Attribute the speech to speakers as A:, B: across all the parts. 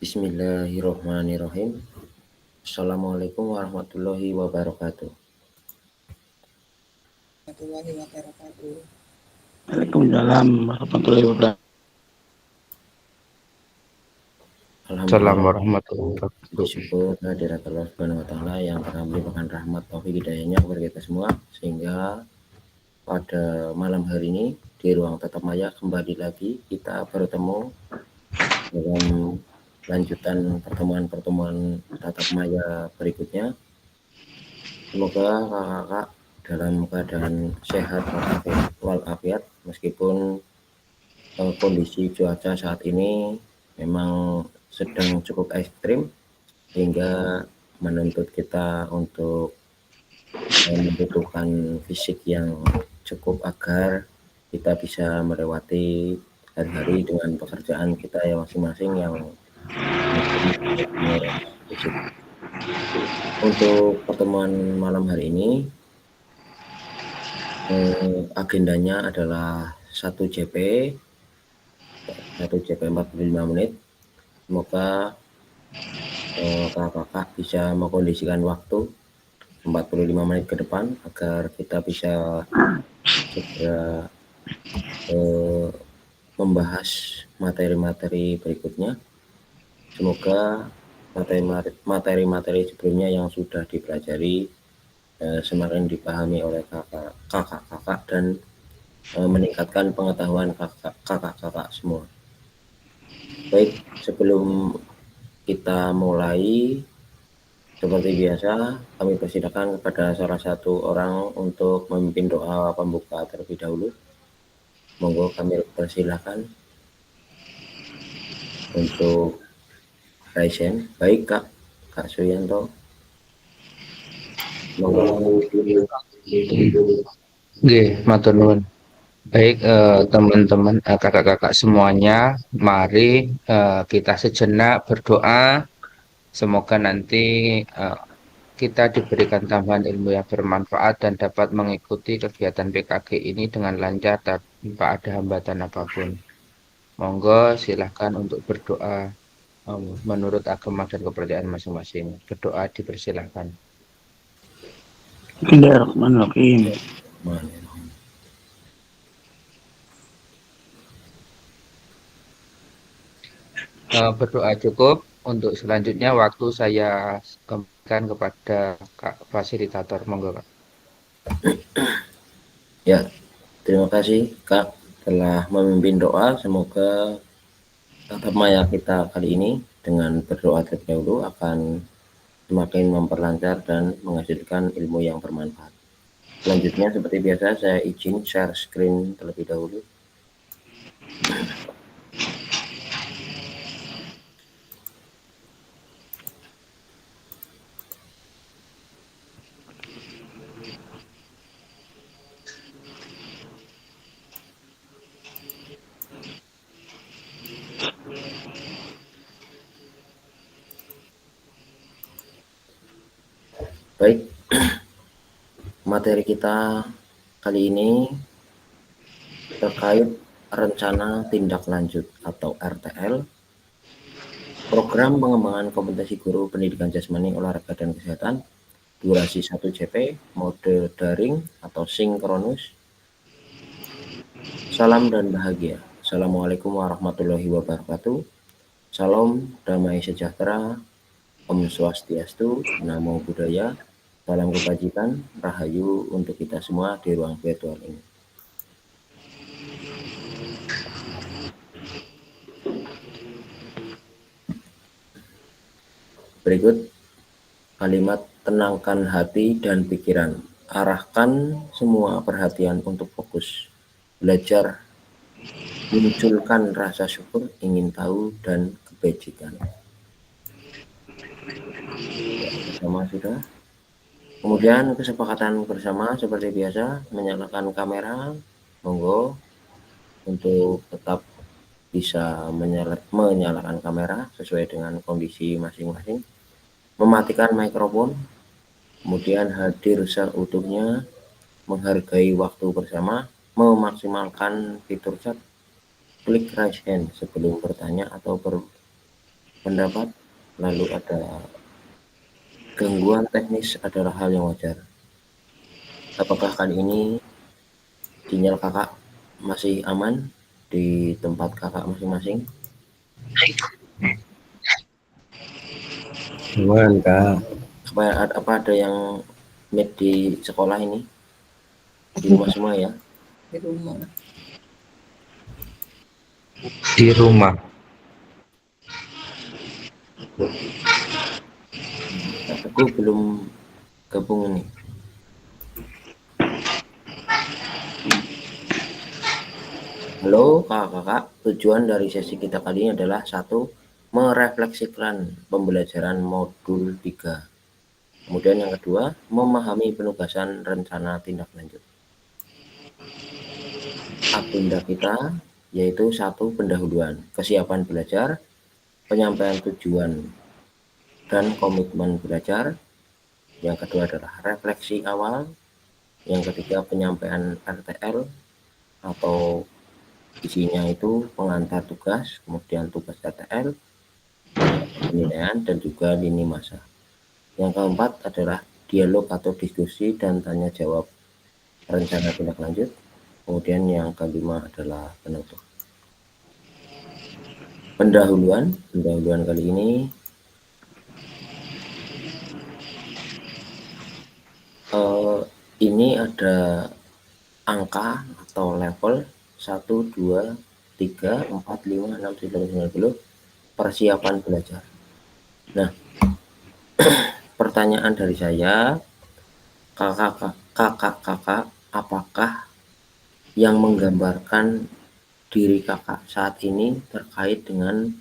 A: Bismillahirrahmanirrahim. Assalamualaikum warahmatullahi wabarakatuh.
B: Warahmatullahi wabarakatuh.
C: Waalaikumsalam warahmatullahi wabarakatuh.
A: Alhamdulillah,
D: warahmatullahi wabarakatuh.
A: bersyukur kehadirat Allah Subhanahu wa taala yang telah melimpahkan rahmat taufik hidayahnya kepada kita semua, sehingga pada malam hari ini di ruang tatap maya kembali lagi kita bertemu dalam lanjutan pertemuan tatap maya berikutnya. Semoga kakak-kakak dalam keadaan sehat walafiat meskipun kondisi cuaca saat ini memang sedang cukup ekstrim sehingga menuntut kita untuk membutuhkan fisik yang cukup agar kita bisa melewati hari-hari dengan pekerjaan kita yang masing-masing yang menguras fisik. Untuk pertemuan malam hari ini agendanya adalah 1 JP 45 menit. Semoga kakak-kakak bisa mengkondisikan waktu 45 menit ke depan agar kita bisa segera membahas materi-materi berikutnya. Semoga materi-materi sebelumnya yang sudah dipelajari semakin dipahami oleh kakak-kakak dan meningkatkan pengetahuan kakak-kakak semua. Baik, sebelum kita mulai, seperti biasa kami persilakan kepada salah satu orang untuk memimpin doa pembuka terlebih dahulu. Monggo kami persilakan untuk Raisen. Baik Kak Suryanto. Monggo.
D: Nggih, matur nuwun. Baik, teman-teman, kakak-kakak semuanya, mari kita sejenak berdoa. Semoga nanti kita diberikan tambahan ilmu yang bermanfaat dan dapat mengikuti kegiatan PKG ini dengan lancar tanpa ada hambatan apapun. Monggo silahkan untuk berdoa menurut agama dan kepercayaan masing-masing. Berdoa dipersilahkan.
C: Bismillahirrahmanirrahim.
D: Berdoa cukup. Untuk selanjutnya waktu saya kembalikan kepada Kak Fasilitator. Monggo Kak.
A: Ya, terima kasih Kak telah memimpin doa. Semoga tatap maya kita kali ini dengan berdoa terlebih dahulu akan semakin memperlancar dan menghasilkan ilmu yang bermanfaat. Selanjutnya seperti biasa saya izin share screen terlebih dahulu. Baik, materi kita kali ini terkait rencana tindak lanjut atau RTL, program pengembangan kompetensi guru pendidikan jasmani, olahraga dan kesehatan, durasi 1 JP, mode daring atau sinkronus. Salam dan bahagia. Assalamualaikum warahmatullahi wabarakatuh. Salam damai sejahtera, Om Swastiastu, Namo Buddhaya, salam kebajikan, rahayu untuk kita semua di ruang virtual ini. Berikut kalimat tenangkan hati dan pikiran. Arahkan semua perhatian untuk fokus. Belajar munculkan rasa syukur, ingin tahu, dan kebajikan. Bersama sudah. Kemudian kesepakatan bersama seperti biasa, menyalakan kamera, monggo untuk tetap bisa menyalakan kamera sesuai dengan kondisi masing-masing, mematikan mikrofon, kemudian hadir seutuhnya, menghargai waktu bersama, memaksimalkan fitur chat, klik raise hand sebelum bertanya atau pendapat, lalu ada gangguan teknis adalah hal yang wajar. Apakah kali ini sinyal kakak masih aman di tempat kakak masing-masing?
D: Aman, Kak.
A: Apa ada yang meet di sekolah ini? Di rumah semua ya?
B: Di rumah.
D: Di rumah.
A: Aku belum gabung ini. Halo kakak-kakak, tujuan dari sesi kita kali ini adalah satu, merefleksikan pembelajaran modul 3. Kemudian yang kedua, memahami penugasan rencana tindak lanjut. Agenda kita yaitu satu, pendahuluan, kesiapan belajar, penyampaian tujuan dan komitmen belajar. Yang kedua adalah refleksi awal. Yang ketiga, penyampaian RTL atau isinya itu pengantar tugas, kemudian tugas RTL, penilaian, dan juga lini masa. Yang keempat adalah dialog atau diskusi dan tanya jawab rencana tindak lanjut. Kemudian yang kelima adalah penutup. Pendahuluan kali ini ini ada angka atau level 1, 2, 3, 4, 5, 6, 7, 8, 9, 10 persiapan belajar. Nah, pertanyaan dari saya, kakak-kakak, apakah yang menggambarkan diri kakak saat ini terkait dengan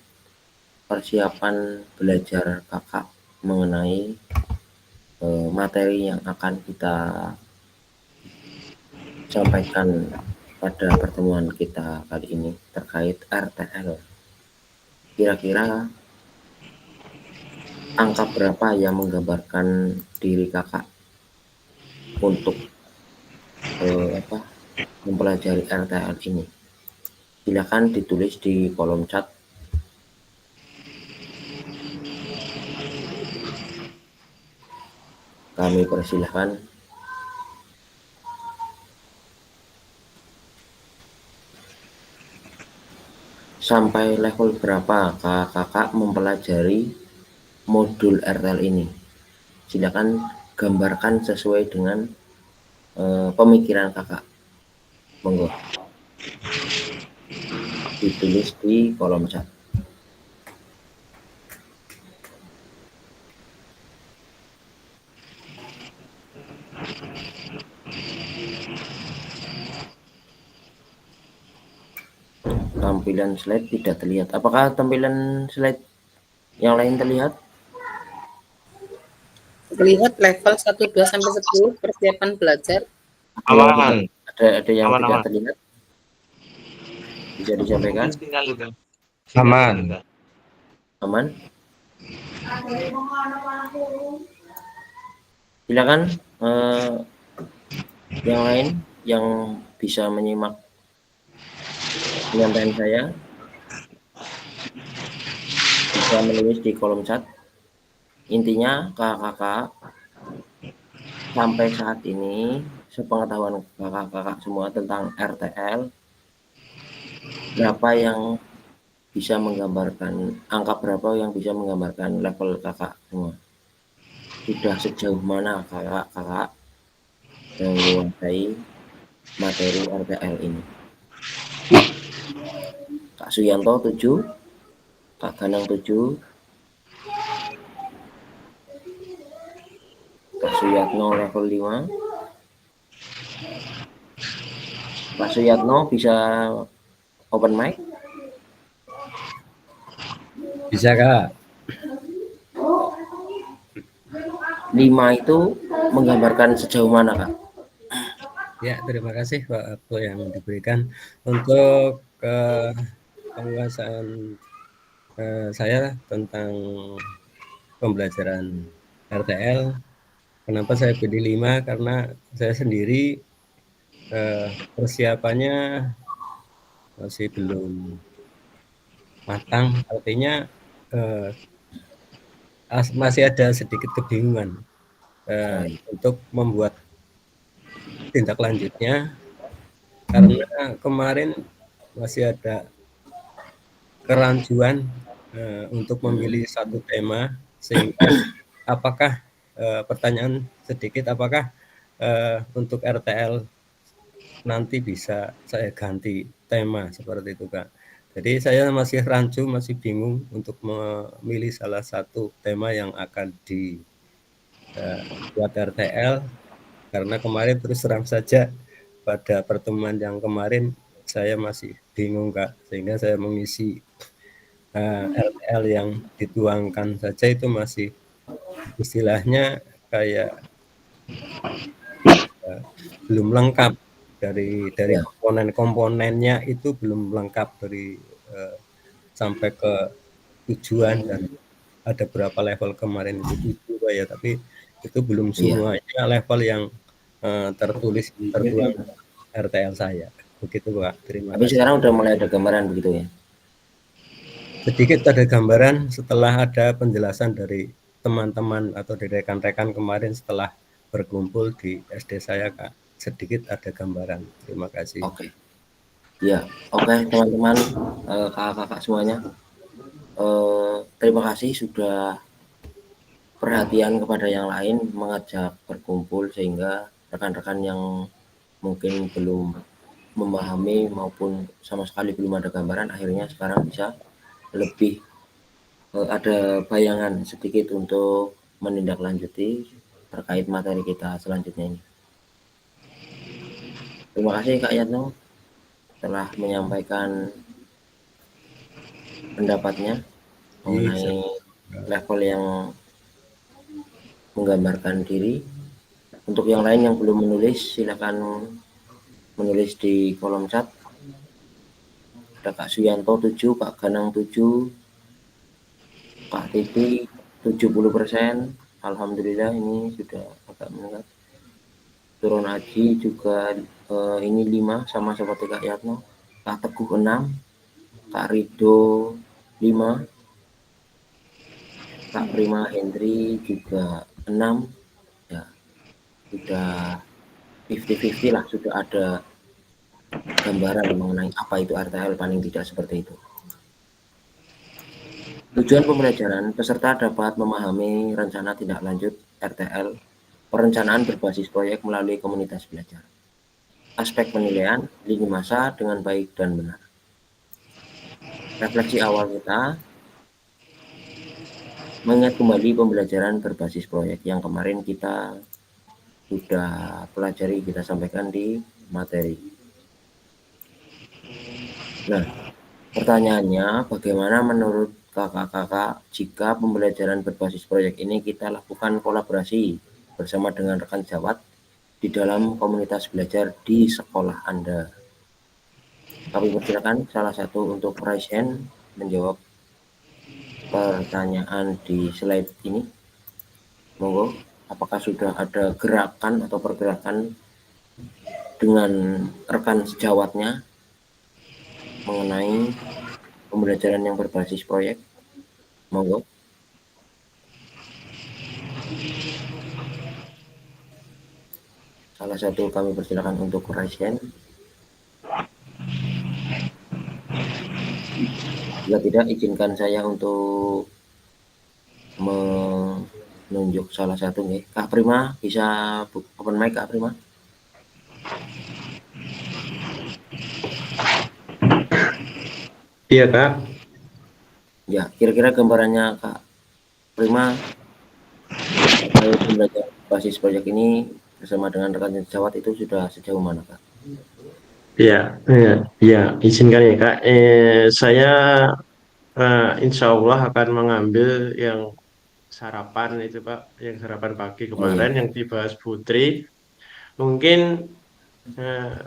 A: persiapan belajar kakak mengenai materi yang akan kita sampaikan pada pertemuan kita kali ini terkait RTL. Kira-kira angka berapa yang menggambarkan diri kakak untuk mempelajari RTL ini? Silakan ditulis di kolom chat. Kami persilahkan. Sampai level berapa kakak mempelajari modul RTL ini? Silakan gambarkan sesuai dengan pemikiran kakak. Monggo. Ditulis di kolom chat. Tampilan slide tidak terlihat. Apakah tampilan slide yang lain terlihat?
B: Terlihat level 1, 2 sampai 10 persiapan belajar.
D: Aman.
A: Ada yang
D: Aman,
A: tidak
D: aman.
A: terlihat? Bisa disampaikan?
D: Aman.
A: Aman? Silakan yang lain yang bisa menyimak penyampaian saya bisa menulis di kolom chat. Intinya kakak-kakak sampai saat ini sepengetahuan kakak-kakak semua tentang RTL, berapa yang bisa menggambarkan, angka berapa yang bisa menggambarkan level kakak semua? Sudah sejauh mana kakak-kakak menguasai materi RTL ini? Kak Suyanto 7, Kak Ganang 7, Kak Suyatno level 5. Kak Suyatno bisa open mic?
E: Bisa, Kak.
A: 5 itu menggambarkan sejauh mana, Kak?
E: Ya, terima kasih waktu yang diberikan untuk penguasaan saya tentang pembelajaran RTL. Kenapa saya pilih 5? Karena saya sendiri persiapannya masih belum matang. Artinya eh, masih ada sedikit kebingungan untuk membuat tindak lanjutnya, karena kemarin masih ada kerancuan untuk memilih satu tema, sehingga apakah pertanyaan sedikit, apakah untuk RTL nanti bisa saya ganti tema seperti itu, Kak. Jadi saya masih rancu, masih bingung untuk memilih salah satu tema yang akan dibuat RTL, karena kemarin terus terang saja pada pertemuan yang kemarin saya masih bingung, Kak, sehingga saya mengisi RTL yang dituangkan saja itu masih istilahnya kayak belum lengkap, dari
A: Ya,
E: komponen-komponennya itu belum lengkap, dari sampai ke tujuan, dan ada berapa level kemarin itu 7 Pak ya, tapi itu belum
A: iya.
E: semuanya level yang tertulis tertuang RTL saya. Begitu Pak, terima
A: Tapi
E: kasih.
A: sekarang udah mulai ada gambaran begitu ya.
E: Sedikit ada gambaran setelah ada penjelasan dari teman-teman atau dari rekan-rekan kemarin setelah berkumpul di SD saya, Kak. Sedikit ada gambaran. Terima kasih.
A: Oke. Ya, oke teman-teman, kakak-kakak semuanya. Terima kasih sudah perhatian kepada yang lain, mengajak berkumpul sehingga rekan-rekan yang mungkin belum memahami maupun sama sekali belum ada gambaran akhirnya sekarang bisa lebih ada bayangan sedikit untuk menindaklanjuti terkait materi kita selanjutnya ini. Terima kasih Kak Yatno telah menyampaikan pendapatnya mengenai level yang menggambarkan diri. Untuk yang lain yang belum menulis, silakan menulis di kolom chat. Ada Kak Suyanto 7, Kak Ganang 7, Kak Titi 70%. Alhamdulillah ini sudah agak meningkat. Turun Aji juga ini 5 sama seperti Kak Yatno. Kak Teguh 6, Kak Rido 5, Kak Prima Hendri juga 6. Ya, sudah 50-50 lah, sudah ada gambaran mengenai apa itu RTL paling tidak seperti itu. Tujuan pembelajaran, peserta dapat memahami rencana tindak lanjut RTL, perencanaan berbasis proyek melalui komunitas belajar. Aspek penilaian, lini masa dengan baik dan benar. Refleksi awal kita, mengingat kembali pembelajaran berbasis proyek yang kemarin kita sudah pelajari, kita sampaikan di materi. Nah, pertanyaannya, bagaimana menurut kakak-kakak jika pembelajaran berbasis proyek ini kita lakukan kolaborasi bersama dengan rekan sejawat di dalam komunitas belajar di sekolah Anda? Kami persilakan salah satu untuk raise hand menjawab pertanyaan di slide ini. Monggo, apakah sudah ada gerakan atau pergerakan dengan rekan sejawatnya mengenai pembelajaran yang berbasis proyek? Monggo. Salah satu kami persilakan untuk raise hand. Jika tidak, izinkan saya untuk menunjuk salah satu nih. Kak Prima, bisa open mic Kak Prima?
E: Iya Kak.
A: Ya, kira-kira gambarannya Kak Prima pembelajaran basis proyek ini bersama dengan rekan sejawat itu sudah sejauh mana Kak?
F: Ya, izinkan ya Kak. Saya insya Allah akan mengambil yang sarapan itu Pak, yang sarapan pagi
A: Oh iya,
F: kemarin yang dibahas Putri. Mungkin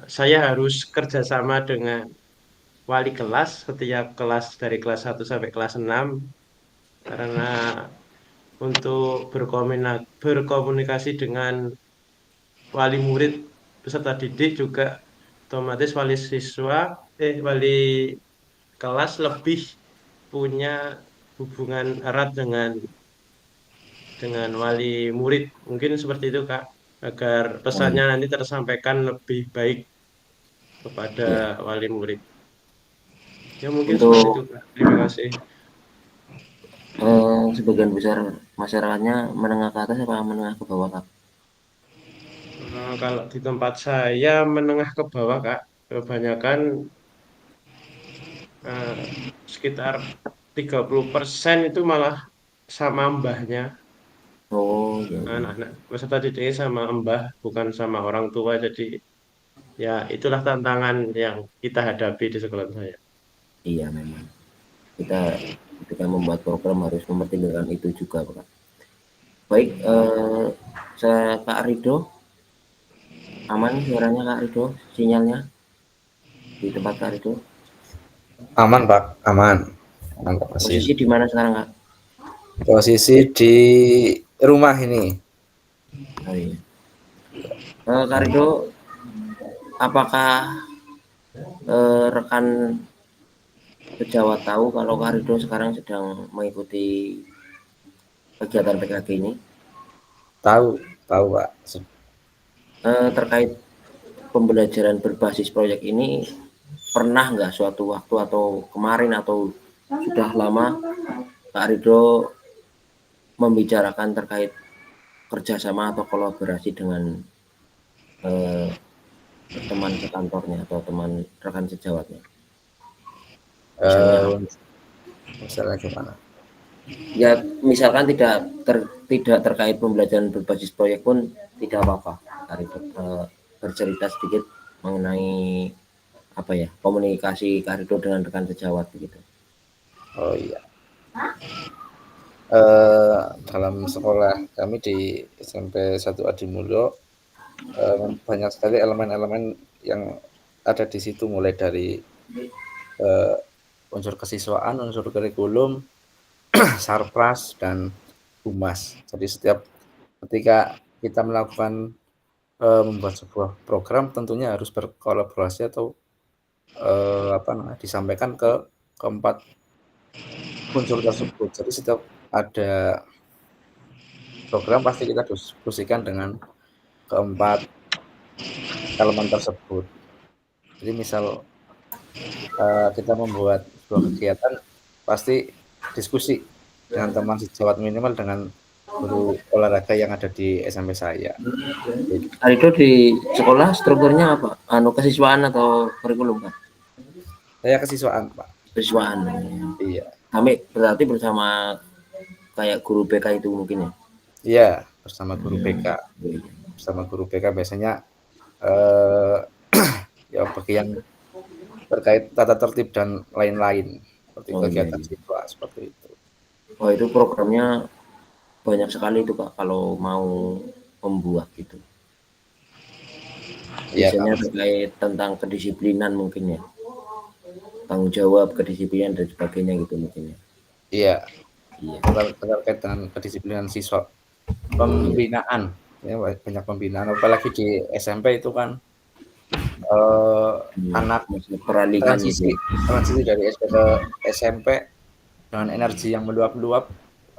F: saya harus kerjasama dengan wali kelas setiap kelas dari kelas 1 sampai kelas 6 karena untuk berkomunikasi dengan wali murid peserta didik juga otomatis wali kelas lebih punya hubungan erat dengan wali murid. Mungkin seperti itu, Kak, agar
A: Oh, iya.
F: pesannya nanti tersampaikan lebih baik
A: Iya.
F: kepada wali murid. Ya mungkin seperti itu,
A: Untuk
F: Kak. Terima kasih.
A: sebagian besar masyarakatnya menengah ke atas apa menengah ke bawah, Kak?
F: Kalau di tempat saya menengah ke bawah, Kak, kebanyakan eh, sekitar 30% itu malah sama mbahnya.
A: Oh, iya, iya.
F: Anak-anak peserta didiknya sama mbah, bukan sama orang tua. Jadi ya itulah tantangan yang kita hadapi di sekolah saya.
A: Iya, memang. Kita ketika membuat program harus mempertimbangkan itu juga, Pak. Baik, saya Kak Rido, aman suaranya Kak Rido, sinyalnya di tempat Kak Rido.
D: Aman, Pak. Aman. Aman, Pak Basir.
A: Posisi di mana sekarang, Kak?
D: Posisi di rumah ini.
A: Oh, iya. Kak Rido, apakah rekan sejawat tahu kalau Kak Rido sekarang sedang mengikuti kegiatan PKG ini?
D: Tahu, tahu, Pak.
A: Terkait pembelajaran berbasis proyek ini, pernah nggak suatu waktu atau kemarin atau sudah lama Kak Rido membicarakan terkait kerjasama atau kolaborasi dengan teman sekantornya atau teman rekan sejawatnya? Misalnya,
D: Eh, Misalnya gimana?
A: ya misalkan tidak terkait pembelajaran berbasis proyek pun tidak apa-apa. Kak Rido bercerita sedikit mengenai apa ya komunikasi Kak Rido dengan rekan sejawat begitu.
D: Oh iya. Dalam sekolah kami di SMP 1 Adimulyo banyak sekali elemen-elemen yang ada di situ, mulai dari unsur kesiswaan, unsur kurikulum, sarpras, dan humas. Jadi setiap ketika kita melakukan membuat sebuah program, tentunya harus berkolaborasi atau disampaikan ke keempat unsur tersebut. Jadi setiap ada program pasti kita diskusikan dengan keempat elemen tersebut. Jadi misal kita membuat sebuah kegiatan, pasti diskusi dengan teman sejawat, minimal dengan guru olahraga yang ada di SMP saya.
A: Kak Rido di sekolah strukturnya apa? Kesiswaan atau kurikulum, Kak?
D: Saya kesiswaan, Pak.
A: Kesiswaan.
D: Iya.
A: Kami berarti bersama kayak guru BK itu mungkin ya?
D: Iya, bersama guru BK. Bersama guru BK biasanya ya bagian terkait tata tertib dan lain-lain, seperti kegiatan siswa seperti itu.
A: Oh, itu programnya banyak sekali itu, Kak, kalau mau membuat gitu. Biasanya terkait tentang kedisiplinan mungkin ya. Tanggung jawab, kedisiplinan dan sebagainya gitu mungkin ya.
D: Iya. Terkait dengan kedisiplinan siswa. Pembinaan. Ya, banyak pembinaan, apalagi di SMP itu kan anak transisi dari SD ke SMP dengan energi yang meluap-luap,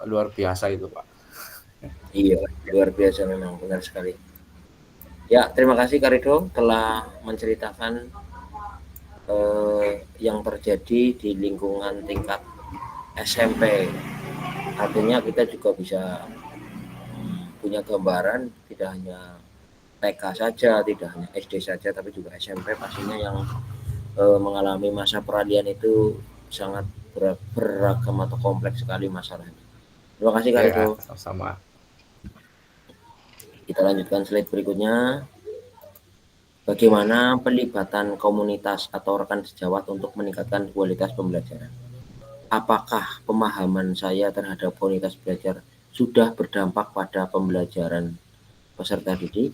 D: luar biasa itu, Pak.
A: Iya, luar biasa memang, benar sekali. Ya, terima kasih Kak Rido telah menceritakan yang terjadi di lingkungan tingkat SMP. Artinya kita juga bisa punya gambaran tidak hanya TK saja, tidak hanya SD saja, tapi juga SMP pastinya yang mengalami masa peralihan itu sangat beragam atau kompleks sekali masalahnya. Terima kasih Kak Rido.
D: Sama-sama.
A: Kita lanjutkan slide berikutnya. Bagaimana pelibatan komunitas atau rekan sejawat untuk meningkatkan kualitas pembelajaran? Apakah pemahaman saya terhadap komunitas belajar sudah berdampak pada pembelajaran peserta didik?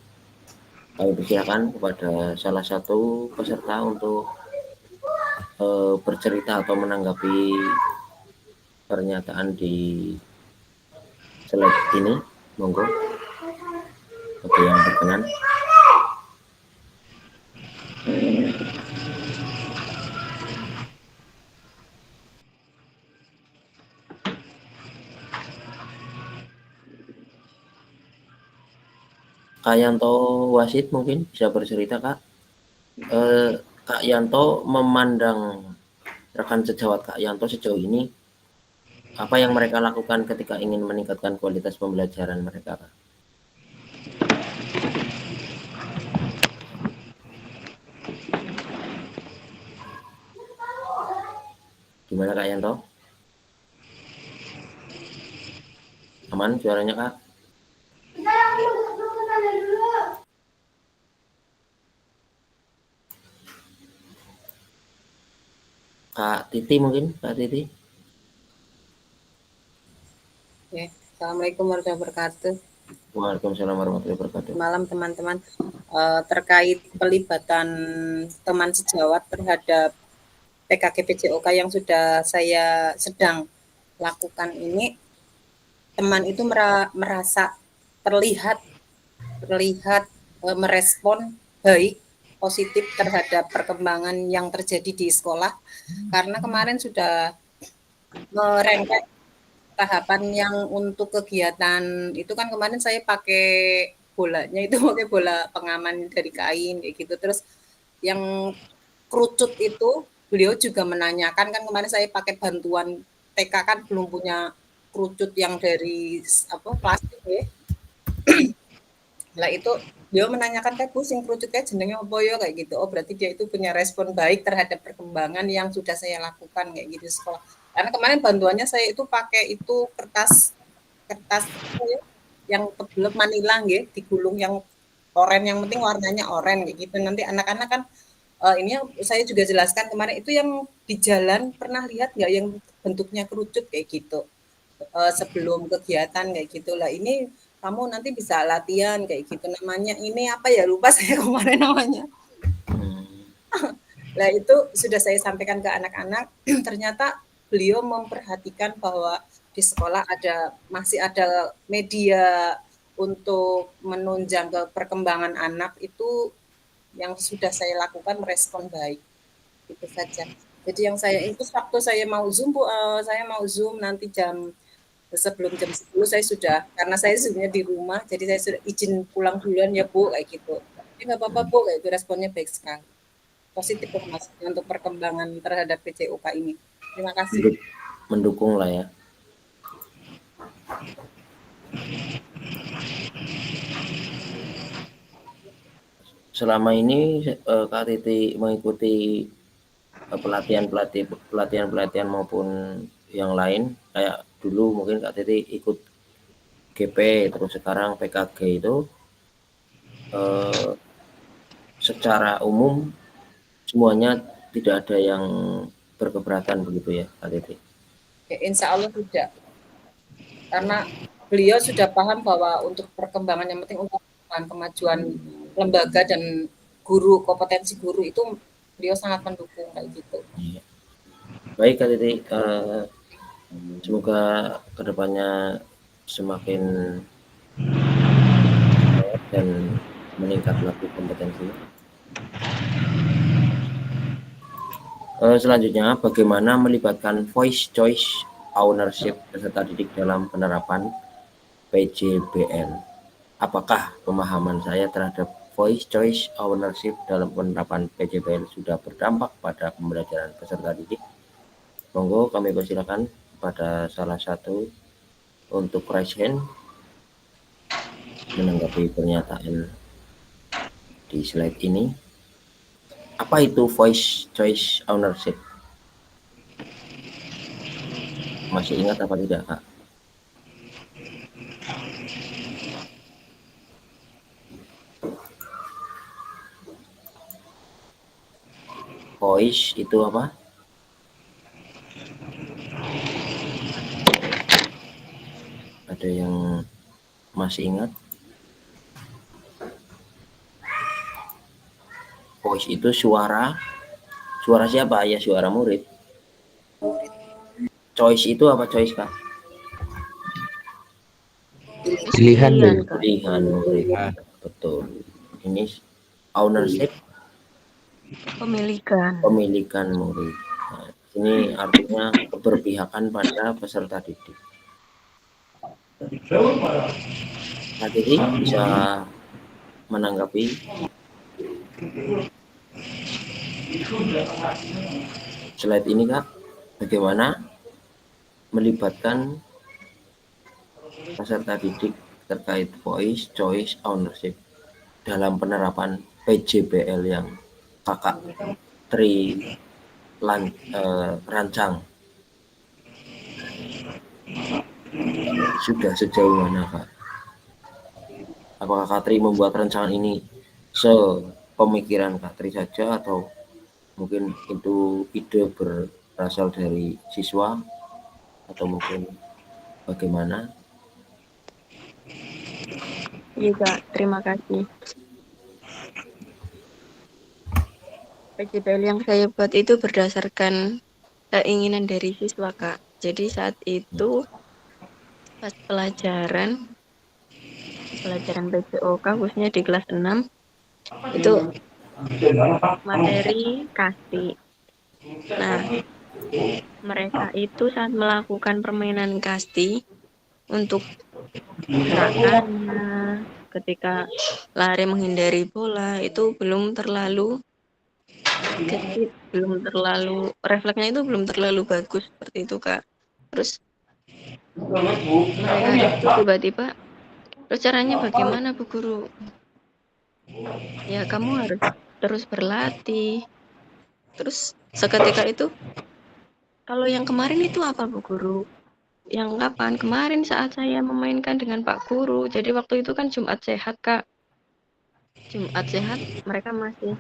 A: Kami persilakan kepada salah satu peserta untuk bercerita atau menanggapi pernyataan di slide ini. Monggo, bagi yang berkenan. Kak Yanto Wasid mungkin bisa bercerita, Kak. Kak Yanto memandang rekan sejawat Kak Yanto sejauh ini, apa yang mereka lakukan ketika ingin meningkatkan kualitas pembelajaran mereka, Kak? Gimana Kak Yanto? Aman suaranya, Kak? Kak Titi mungkin, Kak Titi.
B: Oke. Assalamualaikum warahmatullahi wabarakatuh.
A: Waalaikumsalam warahmatullahi wabarakatuh.
B: Malam teman-teman. Terkait pelibatan teman sejawat terhadap PKG PJOK yang sudah saya sedang lakukan ini, teman itu merasa terlihat merespon baik, positif terhadap perkembangan yang terjadi di sekolah, karena kemarin sudah merengket tahapan yang untuk kegiatan itu kan kemarin saya pakai bolanya itu pakai bola pengaman dari kain kayak gitu. Terus yang kerucut itu beliau juga menanyakan, kan kemarin saya pakai bantuan TK kan belum punya kerucut yang dari plastik ya. Lah itu beliau menanyakan, kayak pusing kerucut kayak jenenge apa ya kayak gitu. Oh berarti dia itu punya respon baik terhadap perkembangan yang sudah saya lakukan kayak gitu sekolah. Karena kemarin bantuannya saya itu pakai itu kertas ya, yang tebel Manila nggih, digulung yang oranye, yang penting warnanya oranye kayak gitu. Nanti anak-anak kan ini yang saya juga jelaskan kemarin itu yang di jalan pernah lihat nggak yang bentuknya kerucut kayak gitu. Sebelum kegiatan kayak gitu lah, ini kamu nanti bisa latihan kayak gitu, namanya ini apa ya, lupa saya kemarin namanya. Nah itu sudah saya sampaikan ke anak-anak. Ternyata beliau memperhatikan bahwa di sekolah masih ada media untuk menunjang ke perkembangan anak, itu yang sudah saya lakukan merespon baik. Itu saja. Jadi yang saya itu waktu saya mau Zoom nanti sebelum jam 10 saya sudah, karena saya sebenarnya di rumah, jadi saya sudah izin pulang duluan ya Bu kayak gitu. Tapi nggak apa-apa Bu, kayak itu responnya baik sekali. Positif Mas untuk perkembangan terhadap PJOK ini. Terima kasih.
A: Mendukung lah ya. Selama ini Kak Titi mengikuti pelatihan maupun yang lain, kayak dulu mungkin Kak Titi ikut GP, terus sekarang PKG itu secara umum semuanya tidak ada yang berkeberatan begitu ya Kak Titi?
B: Ya, insya Allah tidak, karena beliau sudah paham bahwa untuk perkembangan yang penting untuk kemajuan lembaga dan guru, kompetensi guru itu beliau sangat mendukung kayak gitu.
A: Iya. Baik Kak Titi, semoga kedepannya semakin baik dan meningkat lagi kompetensinya. Selanjutnya, bagaimana melibatkan voice choice ownership peserta didik dalam penerapan PJBL? Apakah pemahaman saya terhadap voice choice ownership dalam penerapan PJBL sudah berdampak pada pembelajaran peserta didik? Monggo kami persilakan pada salah satu untuk raise hand menanggapi pernyataan di slide ini. Apa itu voice choice ownership? Masih ingat apa tidak, Kak? Voice itu apa? Ada yang masih ingat? Voice itu suara siapa? Ya suara murid. Choice itu apa choice, Kak?
D: Pilihan dulu.
A: Pilihan murid. Betul. Ini ownership, pemilikan murid. Nah, ini artinya keberpihakan pada peserta didik. Nah, jadi bisa menanggapi slide ini Kak, bagaimana melibatkan peserta didik terkait voice, choice, ownership dalam penerapan PJBL yang Kakak rancang. Sudah sejauh mana Kak? Apakah Kak Tri membuat rancangan ini sepemikiran Kak Tri saja atau mungkin itu ide berasal dari siswa atau mungkin bagaimana?
G: Iya Kak, terima kasih. PJBL yang saya buat itu berdasarkan keinginan dari siswa Kak. Jadi saat itu pas pelajaran PJOK khususnya di kelas 6 itu materi kasti. Nah, mereka itu saat melakukan permainan kasti untuk gerakannya ketika lari menghindari bola itu belum terlalu gesit, belum terlalu refleksnya itu belum terlalu bagus seperti itu Kak. Terus mereka itu tiba-tiba, terus caranya bagaimana Bu Guru? Ya kamu harus terus berlatih. Terus seketika itu, kalau yang kemarin itu apa Bu Guru? Yang kapan? Kemarin saat saya memainkan dengan Pak Guru. Jadi waktu itu kan Jumat Sehat Kak. Jumat Sehat mereka masih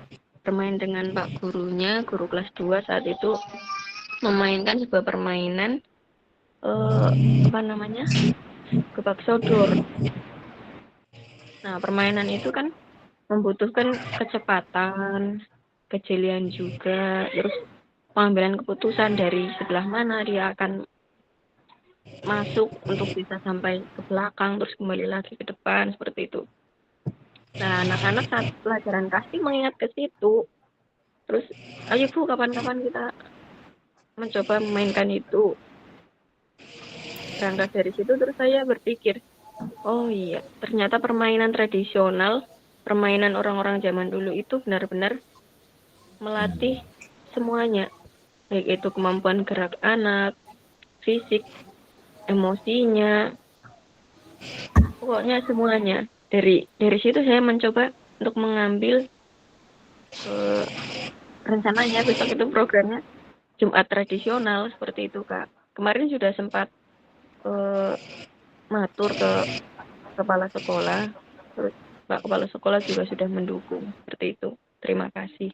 G: bermain dengan Pak Gurunya, guru kelas 2 saat itu memainkan sebuah permainan apa namanya? Gebak sodor. Nah, permainan itu kan membutuhkan kecepatan, kejelian juga, terus pengambilan keputusan dari sebelah mana dia akan masuk untuk bisa sampai ke belakang terus kembali lagi ke depan seperti itu. Nah, anak-anak saat pelajaran kasti mengingat ke situ. Terus, ayo Bu, kapan-kapan kita mencoba memainkan itu. Berangkat dari situ terus saya berpikir, oh iya, ternyata permainan tradisional, permainan orang-orang zaman dulu itu benar-benar melatih semuanya. Baik itu kemampuan gerak anak, fisik, emosinya, pokoknya semuanya. Dari situ saya mencoba untuk mengambil rencananya besok itu programnya Jumat tradisional seperti itu Kak. Kemarin sudah sempat matur ke kepala sekolah, terus Pak Kepala Sekolah juga sudah mendukung seperti itu. Terima kasih.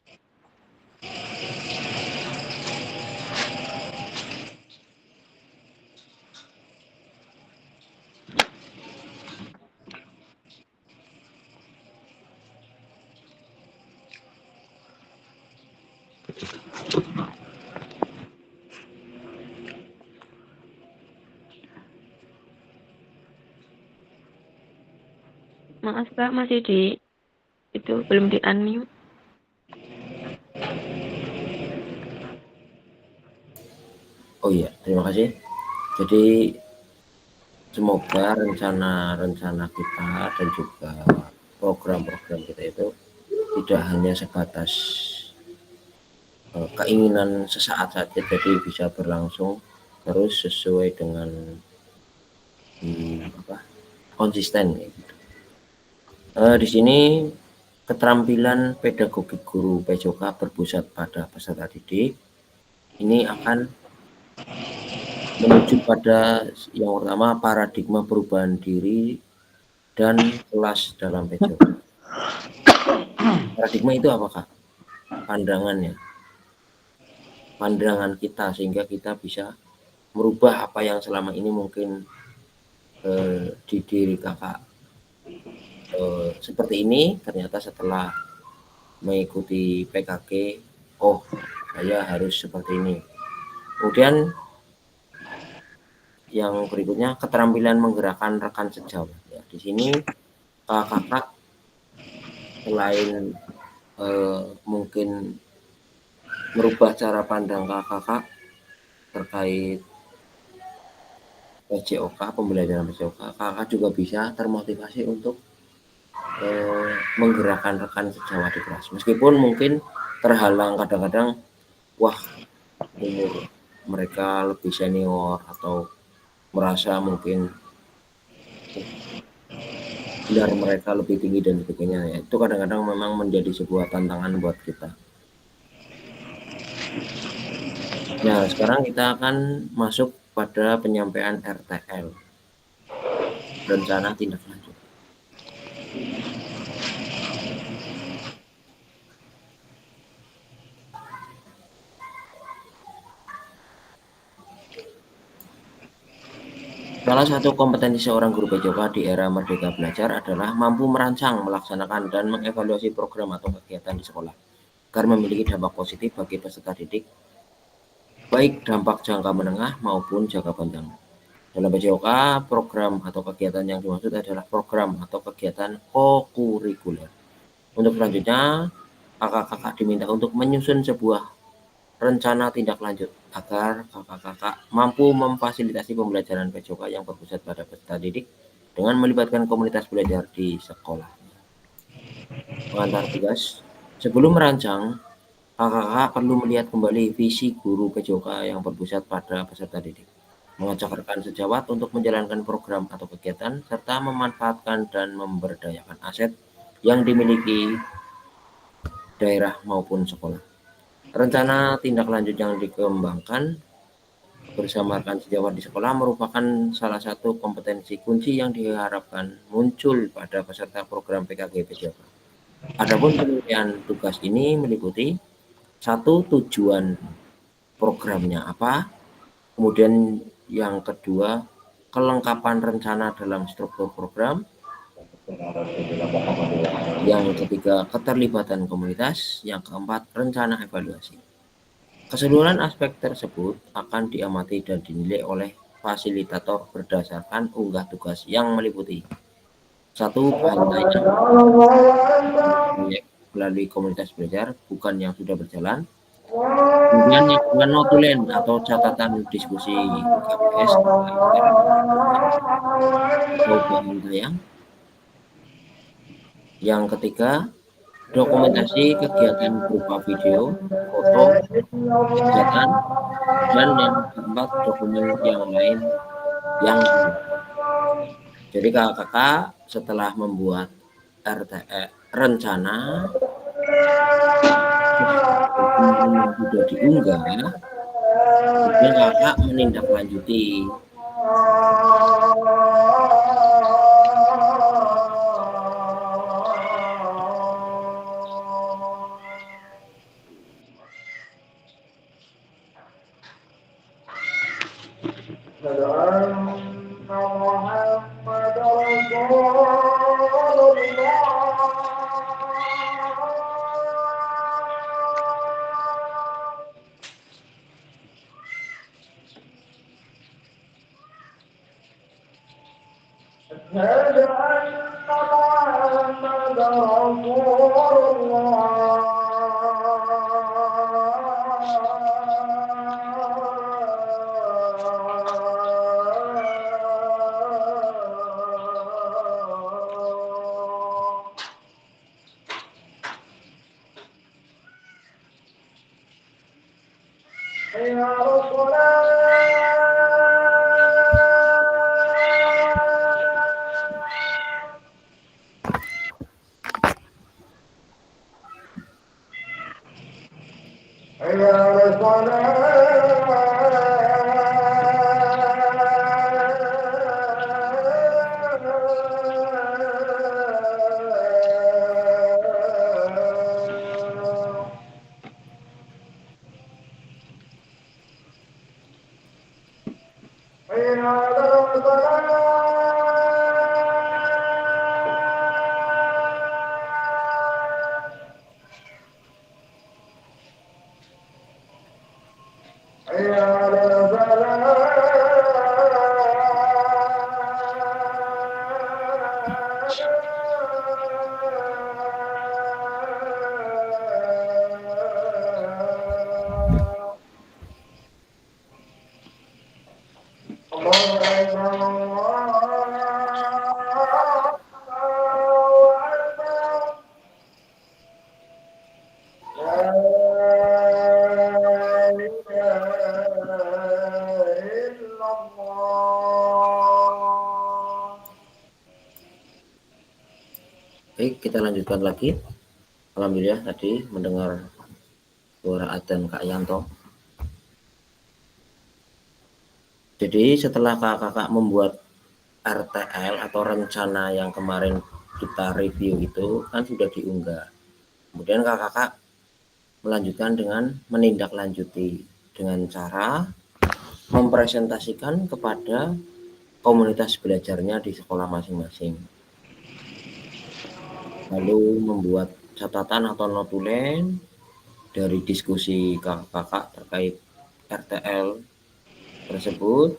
G: Maaf Kak, masih itu belum di unmute.
A: Oh iya, terima kasih. Jadi semoga rencana-rencana kita dan juga program-program kita itu tidak hanya sebatas keinginan sesaat saja, jadi bisa berlangsung terus sesuai dengan konsisten. Gitu. Di sini keterampilan pedagogi guru PJOK berpusat pada peserta didik. Ini akan menuju pada yang pertama paradigma perubahan diri dan kelas dalam PJOK. Paradigma itu apakah? Pandangan kita sehingga kita bisa merubah apa yang selama ini mungkin di diri kakak seperti ini, ternyata setelah mengikuti PKG, oh saya harus seperti ini. Kemudian yang berikutnya keterampilan menggerakkan rekan sejawat. Ya, di sini kakak selain mungkin merubah cara pandang kakak terkait PJOK, pembelajaran PJOK, kakak juga bisa termotivasi untuk menggerakkan rekan sejawat di kelas. Meskipun mungkin terhalang kadang-kadang, wah umur mereka lebih senior atau merasa mungkin gelar mereka lebih tinggi dan sebagainya. Ya, itu kadang-kadang memang menjadi sebuah tantangan buat kita. Nah, sekarang kita akan masuk pada penyampaian RTL, rencana tindak lanjut. Salah satu kompetensi seorang guru PJK di era Merdeka Belajar adalah mampu merancang, melaksanakan, dan mengevaluasi program atau kegiatan di sekolah agar memiliki dampak positif bagi peserta didik, baik dampak jangka menengah maupun jangka panjang. Dalam PJK, program atau kegiatan yang dimaksud adalah program atau kegiatan kokurikuler. Untuk selanjutnya, kakak-kakak diminta untuk menyusun sebuah rencana tindak lanjut agar kakak-kakak mampu memfasilitasi pembelajaran PJK yang berpusat pada peserta didik dengan melibatkan komunitas belajar di sekolah. Pengantar tugas, sebelum merancang, kakak-kakak perlu melihat kembali visi guru PJK yang berpusat pada peserta didik, mengajak rekan sejawat untuk menjalankan program atau kegiatan, serta memanfaatkan dan memberdayakan aset yang dimiliki daerah maupun sekolah. Rencana tindak lanjut yang dikembangkan bersama rekan sejawat di sekolah merupakan salah satu kompetensi kunci yang diharapkan muncul pada peserta program PKG PJK. Adapun penilaian tugas ini meliputi satu, tujuan programnya apa, kemudian yang kedua, kelengkapan rencana dalam struktur program, yang ketiga, keterlibatan komunitas, yang keempat, rencana evaluasi. Keseluruhan aspek tersebut akan diamati dan dinilai oleh fasilitator berdasarkan unggah tugas yang meliputi satu, pengintaian proyek melalui komunitas belajar bukan yang sudah berjalan. Kemudian yang kedua, notulen atau catatan diskusi KPS atau pengintaian. Yang ketiga, dokumentasi kegiatan berupa video, foto, kegiatan, dan yang keempat, dokumen yang lain yang jadi kakak-kakak setelah membuat rencana dokumen yang sudah diunggah, kemudian kakak menindaklanjuti. Baik, kita lanjutkan lagi. Alhamdulillah tadi mendengar suara adzan Kak Yanto. Jadi setelah kakak membuat RTL atau rencana yang kemarin kita review itu kan sudah diunggah. Kemudian kakak melanjutkan dengan menindaklanjuti dengan cara mempresentasikan kepada komunitas belajarnya di sekolah masing-masing. Lalu membuat catatan atau notulen dari diskusi kakak-kakak terkait RTL tersebut,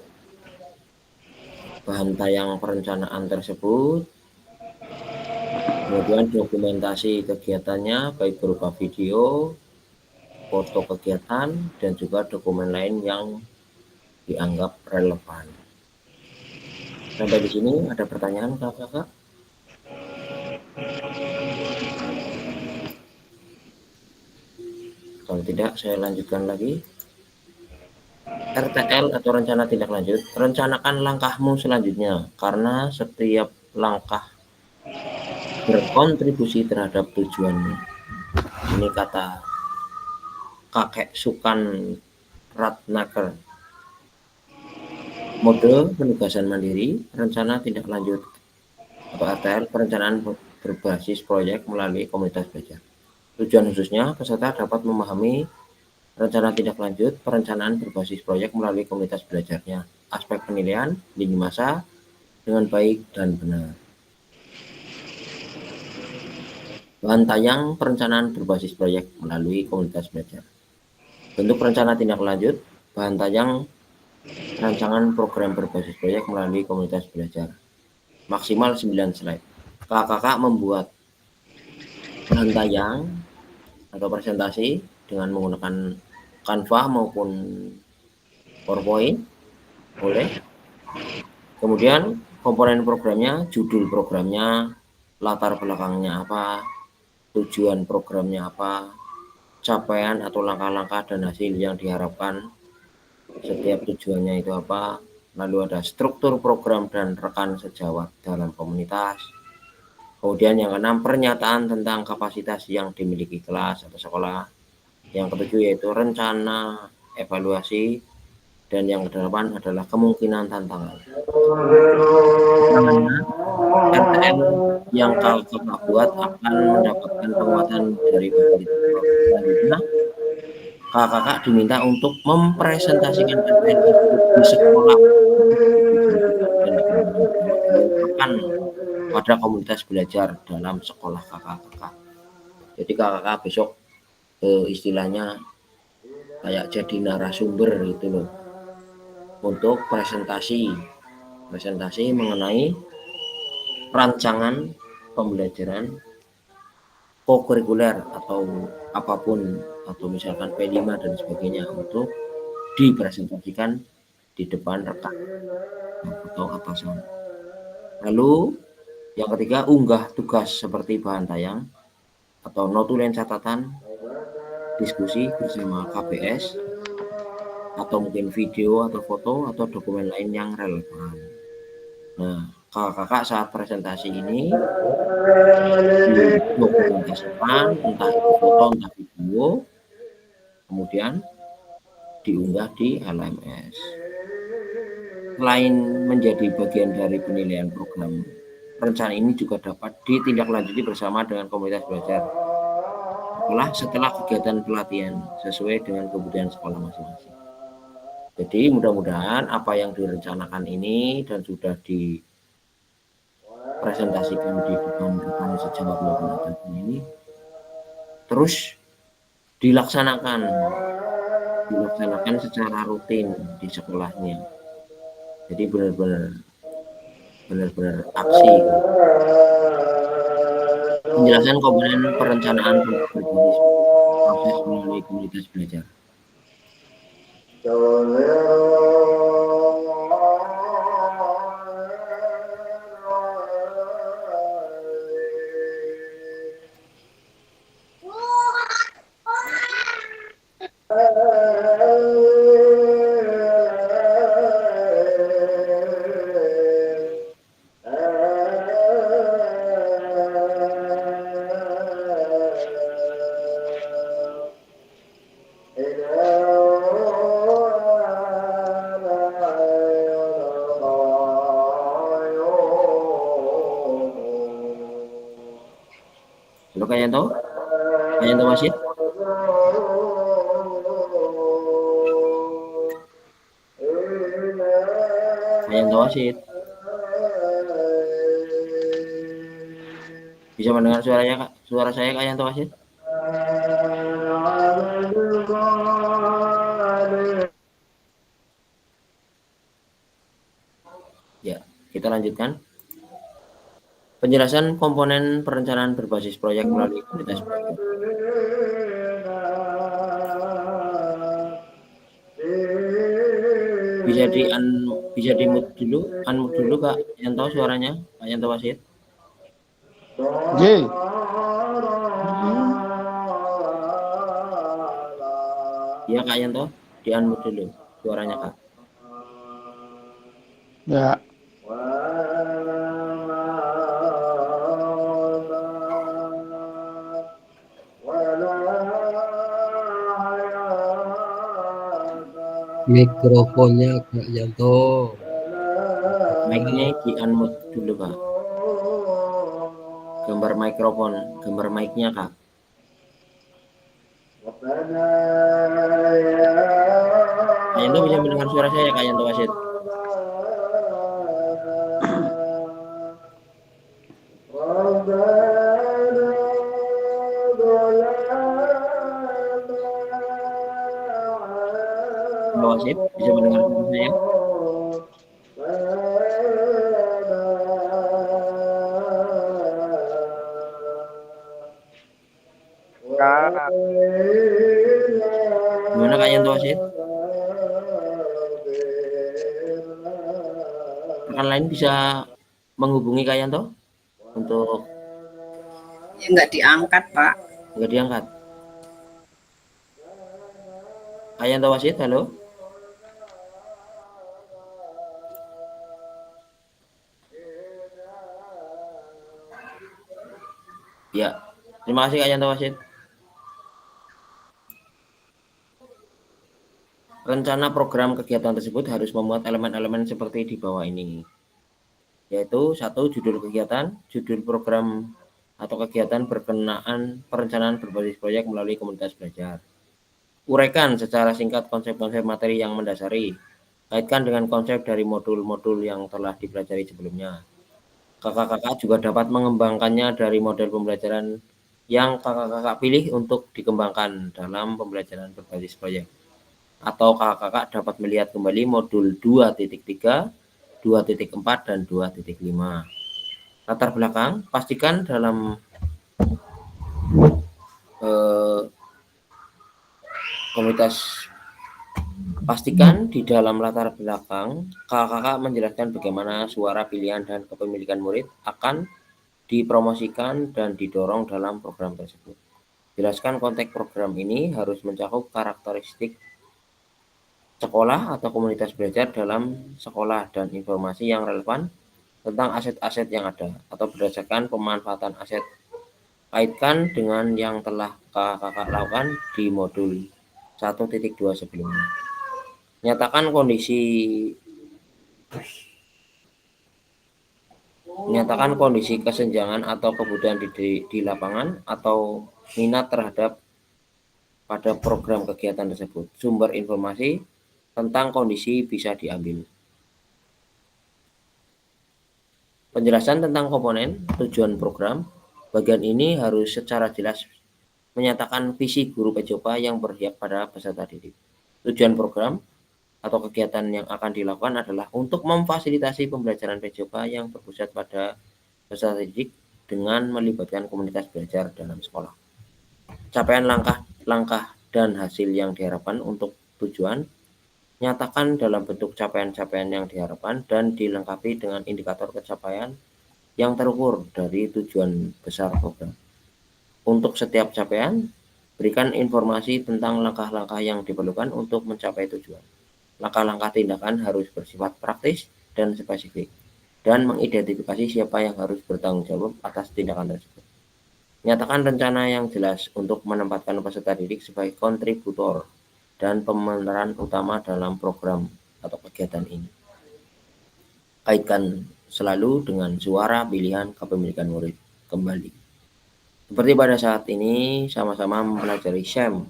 A: bahan tayang perencanaan tersebut, kemudian dokumentasi kegiatannya baik berupa video, foto kegiatan, dan juga dokumen lain yang dianggap relevan. Sampai di sini ada pertanyaan kakak-kakak? Kalau tidak, saya lanjutkan lagi. RTL atau rencana tindak lanjut, rencanakan langkahmu selanjutnya karena setiap langkah berkontribusi terhadap tujuanmu. Ini kata kakek Sukan Ratnaker. Mode penugasan mandiri, rencana tindak lanjut atau RTL, perencanaan berbasis proyek melalui komunitas belajar. Tujuan khususnya, peserta dapat memahami rencana tindak lanjut perencanaan berbasis proyek melalui komunitas belajarnya, aspek penilaian, lini masa dengan baik dan benar. Bahan tayang perencanaan berbasis proyek melalui komunitas belajar. Bentuk rencana tindak lanjut, bahan tayang rancangan program berbasis proyek melalui komunitas belajar. Maksimal 9 slide. Kakak membuat bahan tayang atau presentasi dengan menggunakan Canva maupun PowerPoint, boleh. Kemudian komponen programnya, judul programnya, latar belakangnya apa, tujuan programnya apa, capaian atau langkah-langkah dan hasil yang diharapkan, setiap tujuannya itu apa, lalu ada struktur program dan rekan sejawat dalam komunitas. Kemudian yang keenam, pernyataan tentang kapasitas yang dimiliki kelas atau sekolah. Yang ketujuh yaitu rencana, evaluasi, dan yang kedelapan adalah kemungkinan tantangan. RTL yang kakak buat akan mendapatkan penguatan dari pemerintah. Selanjutnya, kakak diminta untuk mempresentasikan RTL tersebut di sekolah dan dikembangkan pada komunitas belajar dalam sekolah kakak. Jadi kakak besok istilahnya kayak jadi narasumber gitu loh untuk presentasi mengenai rancangan pembelajaran kokurikuler atau apapun atau misalkan P5 dan sebagainya untuk dipresentasikan di depan rekan atau atasan. Lalu yang ketiga, unggah tugas seperti bahan tayang atau notulen catatan diskusi bersama KPS atau mungkin video atau foto atau dokumen lain yang relevan. Nah, kakak saat presentasi ini dokumentasikan entah itu foto entah video, kemudian diunggah di LMS. Selain menjadi bagian dari penilaian program, rencana ini juga dapat ditindaklanjuti bersama dengan komunitas belajar setelah kegiatan pelatihan sesuai dengan kebutuhan sekolah masing-masing. Jadi mudah-mudahan apa yang direncanakan ini dan sudah dipresentasikan di depan rekan sejawat maupun atasan ini terus dilaksanakan secara rutin di sekolahnya. Jadi benar-benar aksi. Penjelasan komponen perencanaan berbasis proses melalui komunitas belajar. Halo Kak Yanto? Kak Yanto Wasid? Kak Yanto Wasid? Bisa mendengar suaranya Kak? Suara saya Kak Yanto Wasid? Ya, kita lanjutkan. Penjelasan komponen perencanaan berbasis proyek melalui komunitas belajar. Bisa di mute dulu Kak Yanto suaranya, Kak Yanto Wasid.
C: J.
A: Iya Kak Yanto, di unmute dulu suaranya Kak.
C: Ya.
E: Mikrofonnya Kak Yanto.
A: Mic-nya di unmute dulu Kak. Gambar mikrofon, gambar mic-nya Kak. Kak Yanto bisa mendengar suara saya Kak Yanto Wasid? Halo Wasid, bisa mendengar suara saya? Gimana Kak Yanto Wasid? Rekan lain bisa menghubungi Kak Yanto untuk
B: Ya nggak diangkat, Pak.
A: nggak diangkat. Kak Yanto Wasid, halo? Ya, terima kasih Kak Yanto Wasid. Rencana program kegiatan tersebut harus memuat elemen-elemen seperti di bawah ini, yaitu 1. Judul kegiatan, judul program atau kegiatan berkenaan perencanaan berbasis proyek melalui komunitas belajar. Uraikan secara singkat konsep-konsep materi yang mendasari, kaitkan dengan konsep dari modul-modul yang telah dipelajari sebelumnya. Kakak-kakak juga dapat mengembangkannya dari model pembelajaran yang kakak-kakak pilih untuk dikembangkan dalam pembelajaran berbasis proyek. Atau kakak-kakak dapat melihat kembali modul 2.3, 2.4, dan 2.5. Latar belakang, pastikan dalam pastikan di dalam latar belakang kakak-kakak menjelaskan bagaimana suara pilihan dan kepemilikan murid akan dipromosikan dan didorong dalam program tersebut. Jelaskan konteks program ini harus mencakup karakteristik sekolah atau komunitas belajar dalam sekolah dan informasi yang relevan tentang aset-aset yang ada atau berdasarkan pemanfaatan aset. Kaitkan dengan yang telah kakak lakukan di modul 1.2 sebelumnya. Nyatakan kondisi kesenjangan atau kebutuhan di lapangan atau minat terhadap pada program kegiatan tersebut. Sumber informasi tentang kondisi bisa diambil. Penjelasan tentang komponen tujuan program. Bagian ini harus secara jelas menyatakan visi guru PJOPA yang berpihak pada peserta didik. Tujuan program atau kegiatan yang akan dilakukan adalah untuk memfasilitasi pembelajaran PJOPA yang berpusat pada peserta didik dengan melibatkan komunitas belajar dalam sekolah. Capaian langkah-langkah dan hasil yang diharapkan untuk tujuan, nyatakan dalam bentuk capaian-capaian yang diharapkan dan dilengkapi dengan indikator pencapaian yang terukur dari tujuan besar program. Untuk setiap capaian, Berikan informasi tentang langkah-langkah yang diperlukan untuk mencapai tujuan. Langkah-langkah tindakan harus bersifat praktis dan spesifik, dan mengidentifikasi siapa yang harus bertanggung jawab atas tindakan tersebut. Nyatakan rencana yang jelas untuk menempatkan peserta didik sebagai kontributor dan pemeran utama dalam program atau kegiatan ini. Kaitkan selalu dengan suara pilihan kepemilikan murid kembali. Seperti pada saat ini sama-sama mempelajari SHAM,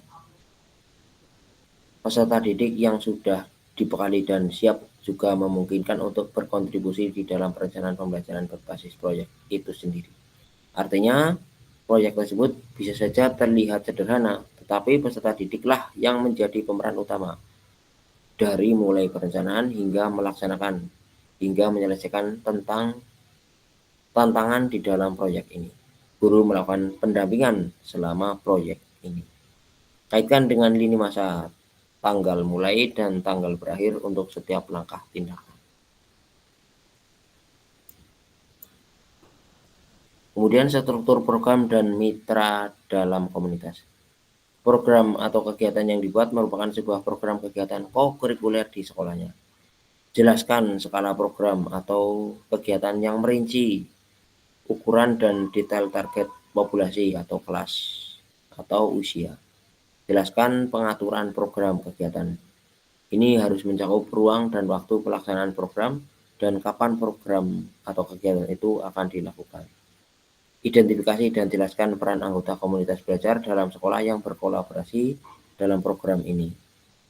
A: peserta didik yang sudah dibekali dan siap juga memungkinkan untuk berkontribusi di dalam perencanaan pembelajaran berbasis proyek itu sendiri. Artinya, proyek tersebut bisa saja terlihat sederhana, tetapi peserta didiklah yang menjadi pemeran utama dari mulai perencanaan hingga melaksanakan, hingga menyelesaikan tentang tantangan di dalam proyek ini. Guru melakukan pendampingan selama proyek ini. Kaitkan dengan lini masa, tanggal mulai dan tanggal berakhir untuk setiap langkah tindakan. Kemudian struktur program dan mitra dalam komunitas. Program atau kegiatan yang dibuat merupakan sebuah program kegiatan kokurikuler di sekolahnya. Jelaskan skala program atau kegiatan yang merinci ukuran dan detail target populasi atau kelas atau usia. Jelaskan pengaturan program kegiatan. Ini harus mencakup ruang dan waktu pelaksanaan program dan kapan program atau kegiatan itu akan dilakukan. Identifikasi dan jelaskan peran anggota komunitas belajar dalam sekolah yang berkolaborasi dalam program ini.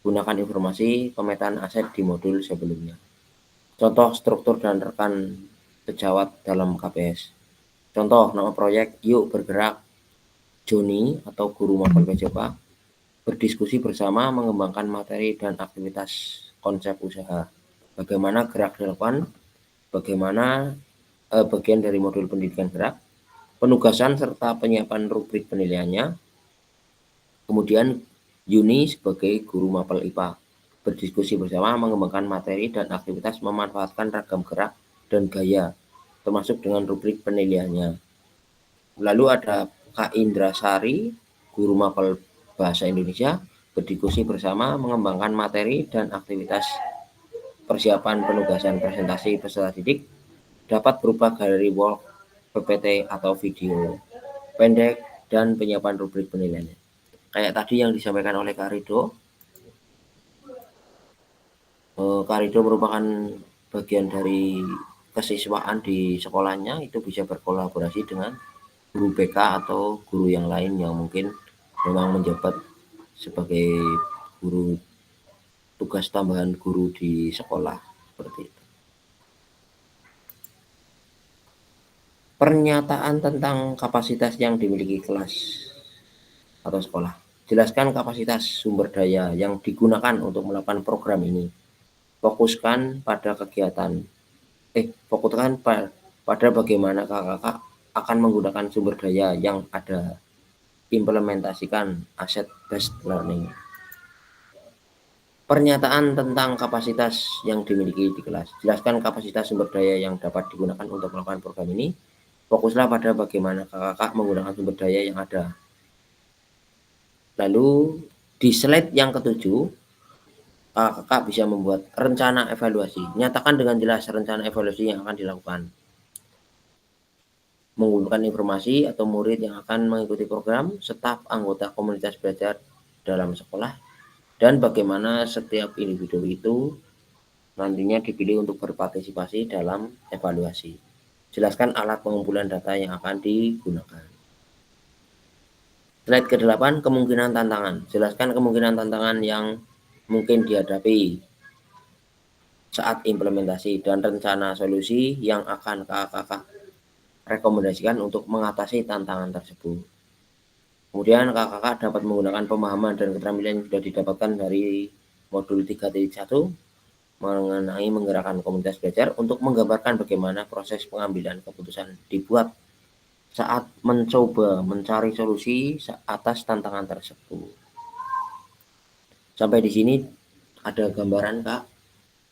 A: Gunakan informasi pemetaan aset di modul sebelumnya. Contoh struktur dan rekan sejawat dalam KPS. Contoh nama proyek Yuk Bergerak. Joni atau guru mapel PJOPA berdiskusi bersama mengembangkan materi dan aktivitas konsep usaha. Bagaimana gerak dilakukan, bagaimana bagian dari modul pendidikan gerak, penugasan serta penyiapan rubrik penilaiannya. Kemudian Yuni sebagai guru mapel IPA berdiskusi bersama mengembangkan materi dan aktivitas memanfaatkan ragam gerak dan gaya, termasuk dengan rubrik penilaiannya. Lalu ada Kak Indra Sari, guru mapel bahasa Indonesia, berdiskusi bersama mengembangkan materi dan aktivitas persiapan penugasan presentasi peserta didik dapat berupa galeri walk, PPT atau video pendek, dan penyiapan rubrik penilaiannya. Kayak tadi yang disampaikan oleh Kak Rido. Kak Rido merupakan bagian dari kesiswaan di sekolahnya, itu bisa berkolaborasi dengan guru BK atau guru yang lain yang mungkin memang menjabat sebagai guru tugas tambahan guru di sekolah seperti itu. Pernyataan tentang kapasitas yang dimiliki kelas atau sekolah. Jelaskan kapasitas sumber daya yang digunakan untuk melakukan program ini. Fokuskan pada pada bagaimana kakak akan menggunakan sumber daya yang ada. Implementasikan aset based learning. Pernyataan tentang kapasitas yang dimiliki di kelas. Jelaskan kapasitas sumber daya yang dapat digunakan untuk melakukan program ini. Fokuslah pada bagaimana kakak menggunakan sumber daya yang ada. Lalu di slide yang ketujuh, kakak bisa membuat rencana evaluasi. Nyatakan dengan jelas rencana evaluasi yang akan dilakukan. Mengumpulkan informasi atau murid yang akan mengikuti program, staf anggota komunitas belajar dalam sekolah, dan bagaimana setiap individu itu nantinya dipilih untuk berpartisipasi dalam evaluasi. Jelaskan alat pengumpulan data yang akan digunakan. Slide ke-8, kemungkinan tantangan. Jelaskan kemungkinan tantangan yang mungkin dihadapi saat implementasi dan rencana solusi yang akan kakak rekomendasikan untuk mengatasi tantangan tersebut. Kemudian kakak dapat menggunakan pemahaman dan keterampilan yang sudah didapatkan dari modul 3.1 mengenai menggerakkan komunitas belajar untuk menggambarkan bagaimana proses pengambilan keputusan dibuat saat mencoba mencari solusi atas tantangan tersebut. Sampai di sini ada gambaran Kak,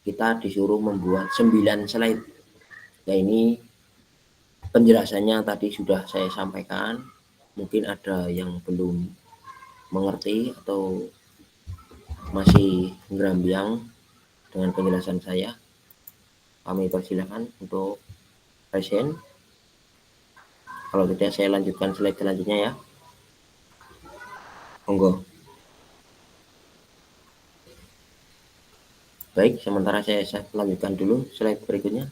A: kita disuruh membuat 9 slide. Ya ini penjelasannya tadi sudah saya sampaikan, mungkin ada yang belum mengerti atau masih ngerambiang dengan penjelasan saya, kami persilahkan untuk present. Kalau tidak, saya lanjutkan slide selanjutnya ya. Monggo. Baik, sementara saya lanjutkan dulu slide berikutnya.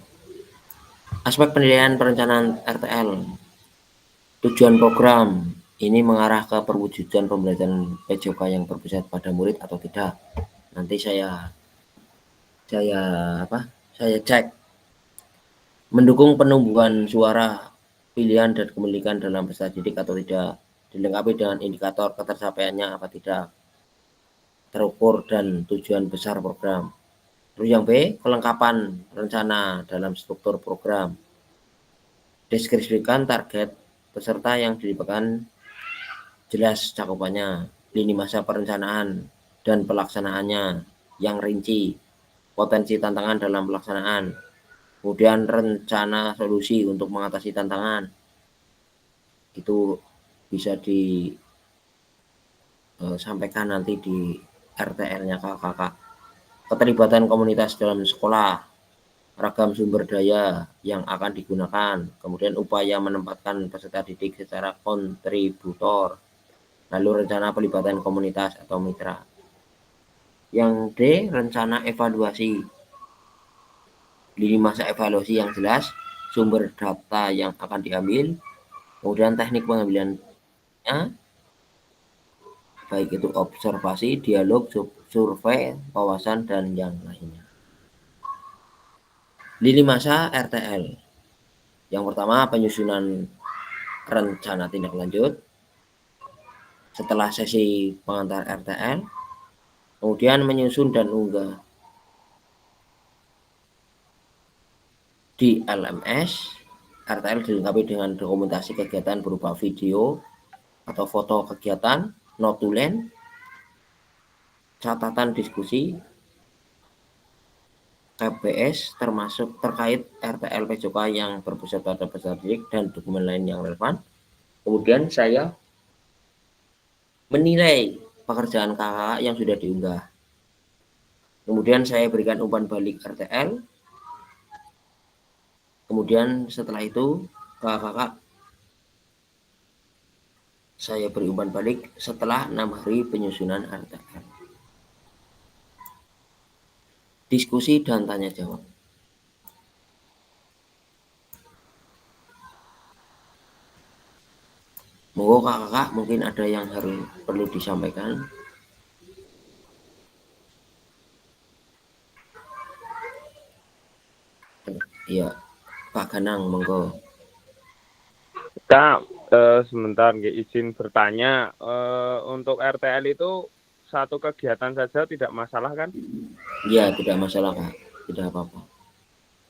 A: Aspek penilaian perencanaan RTL. Tujuan program ini mengarah ke perwujudan pembelajaran PJOK yang berpusat pada murid atau tidak. Nanti saya cek. Mendukung penumbuhan suara, pilihan dan kepemilikan dalam peserta didik atau tidak. Dilengkapi dengan indikator ketercapaiannya apa tidak. Terukur dan tujuan besar program. Terus yang B, kelengkapan rencana dalam struktur program. Deskripsikan target peserta yang dilibatkan, jelas cakupannya, lini masa perencanaan dan pelaksanaannya yang rinci, potensi tantangan dalam pelaksanaan, kemudian rencana solusi untuk mengatasi tantangan. Itu bisa disampaikan nanti di RTL-nya kakak. Keterlibatan komunitas dalam sekolah, ragam sumber daya yang akan digunakan, kemudian upaya menempatkan peserta didik secara kontributor, lalu rencana pelibatan komunitas atau mitra. Yang D, rencana evaluasi, lini masa evaluasi yang jelas, sumber data yang akan diambil, kemudian teknik pengambilannya, baik itu observasi, dialog, survei, wawasan, dan yang lainnya. Lini masa RTL. Yang pertama, penyusunan rencana tindak lanjut setelah sesi pengantar RTL, kemudian menyusun dan unggah di LMS. RTL dilengkapi dengan dokumentasi kegiatan berupa video atau foto kegiatan, notulen, catatan diskusi, KPS termasuk terkait RTL PJOK yang berpusat pada peserta didik dan dokumen lain yang relevan. Kemudian saya menilai pekerjaan kakak yang sudah diunggah. Kemudian saya berikan umpan balik RTL. Kemudian setelah itu kakak saya beri umpan balik setelah 6 hari penyusunan RTL. Diskusi dan tanya jawab. Monggo kakak, mungkin ada yang perlu disampaikan. Iya, Pak Ganang, monggo.
C: Kak, sebentar izin bertanya, untuk RTL itu satu kegiatan saja tidak masalah kan?
A: Iya, tidak masalah Kak, tidak apa-apa.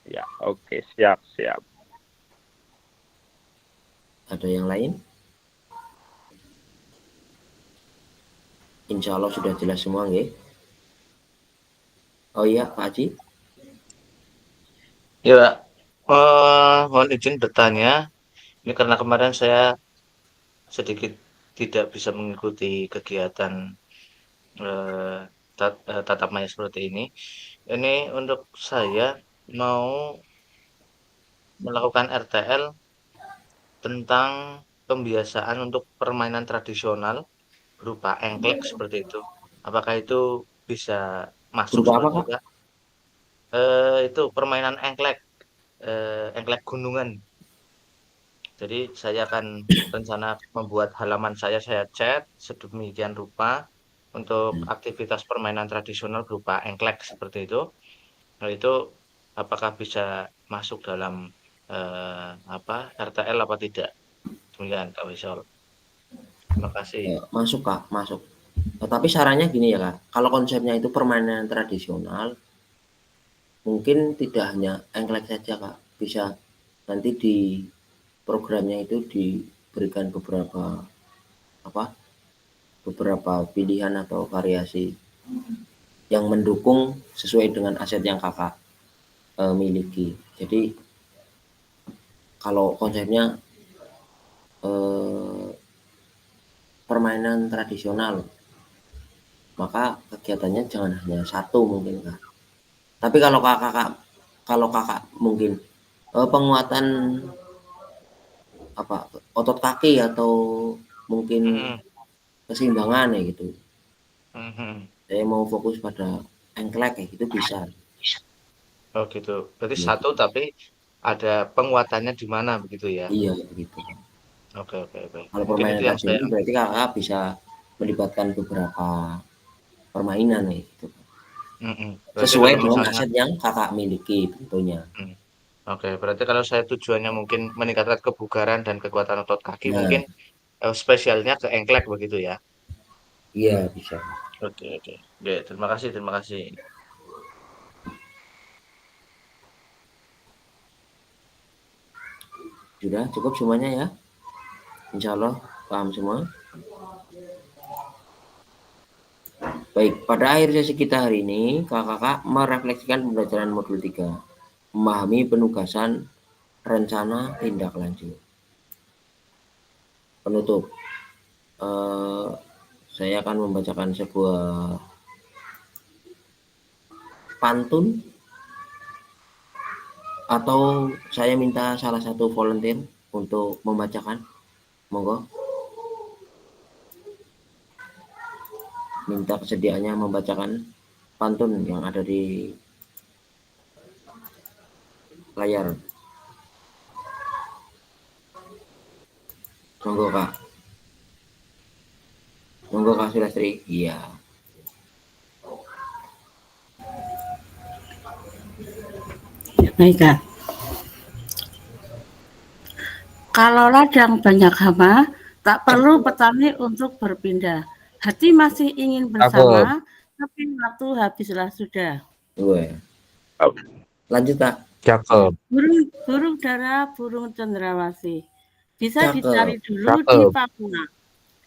C: Ya, oke, siap.
A: Ada yang lain? Insya Allah sudah jelas semua nggih. Oh iya, Pak Haji.
D: Ya, mohon izin bertanya. Ini karena kemarin saya sedikit tidak bisa mengikuti kegiatan tatap maya seperti ini. Ini untuk saya mau melakukan RTL tentang pembiasaan untuk permainan tradisional berupa engklek seperti itu. Apakah itu bisa masuk
A: Berupa apa
D: seperti
A: Kak?
D: itu, Kak? Itu permainan engklek, engklek gunungan. Jadi saya akan rencana membuat halaman saya cat sedemikian rupa untuk aktivitas permainan tradisional berupa engklek seperti itu. Nah itu apakah bisa masuk dalam RTL apa tidak? Demikian Kak Wisol. Terima kasih.
A: Masuk Kak, masuk. Tapi sarannya gini ya Kak, kalau konsepnya itu permainan tradisional, mungkin tidak hanya engklek saja Kak, bisa nanti di programnya itu diberikan beberapa pilihan atau variasi yang mendukung sesuai dengan aset yang kakak miliki. Jadi kalau konsepnya permainan tradisional, maka kegiatannya jangan hanya satu mungkin Kak. Tapi kalau kakak mungkin penguatan otot kaki atau mungkin keseimbangan ya gitu. Saya mau fokus pada engklek kayak gitu bisa.
D: Oh gitu. Berarti satu tapi ada penguatannya di mana begitu ya?
A: Iya begitu.
D: Oke.
A: Kalau
D: Mungkin
A: permainan
D: itu yang saya.
A: tradisional berarti kakak bisa melibatkan beberapa permainan ya gitu.
D: Berarti
A: Sesuai
D: kalau
A: dengan
D: misalnya,
A: aset yang kakak miliki tentunya.
D: Oke, berarti kalau saya tujuannya mungkin meningkatkan kebugaran dan kekuatan otot kaki,
A: Nah,
D: mungkin spesialnya ke engklek begitu ya?
A: iya bisa.
D: Oke. Oke, terima kasih.
A: Sudah cukup semuanya ya. Insya Allah paham semua. Baik, pada akhir sesi kita hari ini, kakak-kakak merefleksikan pembelajaran modul 3. Memahami penugasan rencana tindak lanjut. Penutup. Saya akan membacakan sebuah pantun atau saya minta salah satu volunteer untuk membacakan. Monggo. Minta kesediaannya membacakan pantun yang ada di layar. Monggo Kak. Monggo Kak Sulastri. Iya.
H: Baik Kak. Kalau ladang banyak hama, tak perlu petani untuk berpindah. Hati masih ingin bersama, tapi waktu habislah sudah.
A: Gue. Lanjut Kak.
D: Cakep.
H: Burung dara, burung cendrawasih. Bisa
A: Cakep.
H: dicari dulu di Papua.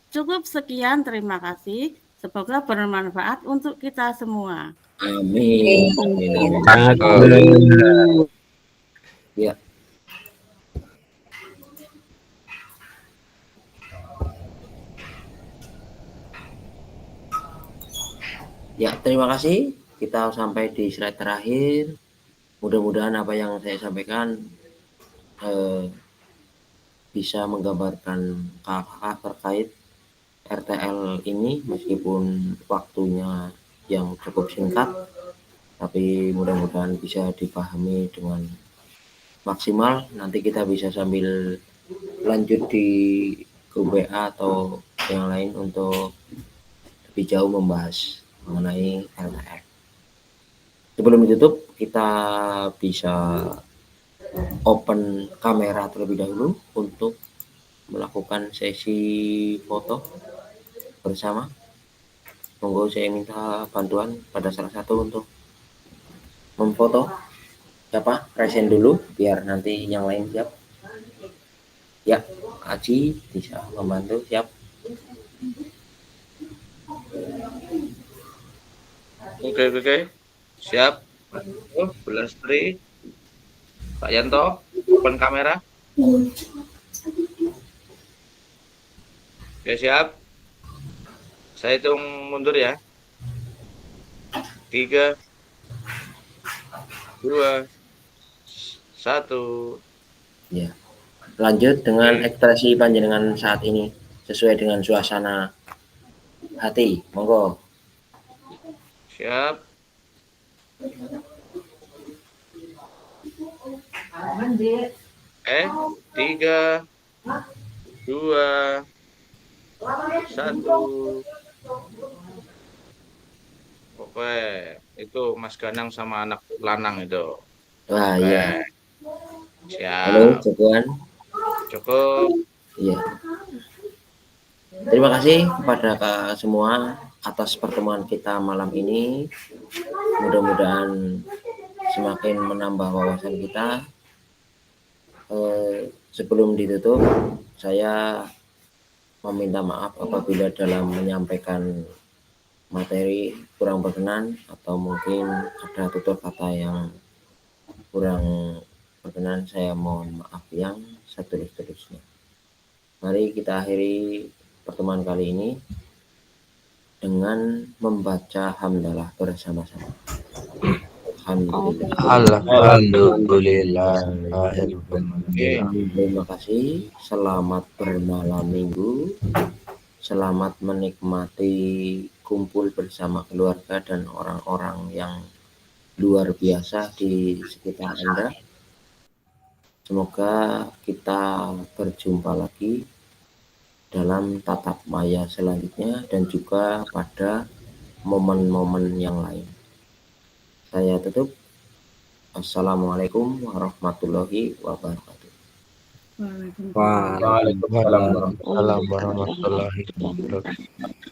H: Cukup sekian, terima kasih. Semoga bermanfaat untuk kita semua.
A: Amin.
F: Sangat
A: Ya. Ya, terima kasih. Kita sampai di slide terakhir. Mudah-mudahan apa yang saya sampaikan bisa menggambarkan kakak terkait RTL ini, meskipun waktunya yang cukup singkat, tapi mudah-mudahan bisa dipahami dengan maksimal. Nanti kita bisa sambil lanjut di grup WA atau yang lain untuk lebih jauh membahas mengenai RTL. Sebelum ditutup, kita bisa open kamera terlebih dahulu untuk melakukan sesi foto bersama. Monggo saya minta bantuan pada salah satu untuk memfoto. Siapa? Resen dulu biar nanti yang lain siap. Ya, Aji bisa membantu, siap.
D: Oke. Siap. Bu Lastri, Pak Yanto, open kamera. Oke, siap. Saya hitung mundur ya. 3, 2, 1.
A: Ya. Lanjut dengan ekspresi panjenengan saat ini sesuai dengan suasana hati. Monggo.
D: Siap. 3, 2, 1. Oke, itu Mas Ganang sama anak lanang itu.
A: Wah, iya.
D: Siap.
A: Halo, Jokoan.
D: Cukup.
A: Iya. Terima kasih kepada semua atas pertemuan kita malam ini. Mudah-mudahan semakin menambah wawasan kita. Sebelum ditutup, saya meminta maaf apabila dalam menyampaikan materi kurang berkenan atau mungkin ada tutur kata yang kurang berkenan. Saya mohon maaf yang setulus-tulusnya. Mari kita akhiri pertemuan kali ini dengan membaca hamdalah bersama-sama. Alhamdulillah.
D: Alhamdulillah.
A: Terima kasih. Selamat bermalam minggu. Selamat menikmati kumpul bersama keluarga dan orang-orang yang luar biasa di sekitar Anda. Semoga kita berjumpa lagi dalam tatap maya selanjutnya dan juga pada momen-momen yang lain. Saya tutup. Assalamualaikum warahmatullahi wabarakatuh.
D: Waalaikumsalam warahmatullahi wabarakatuh.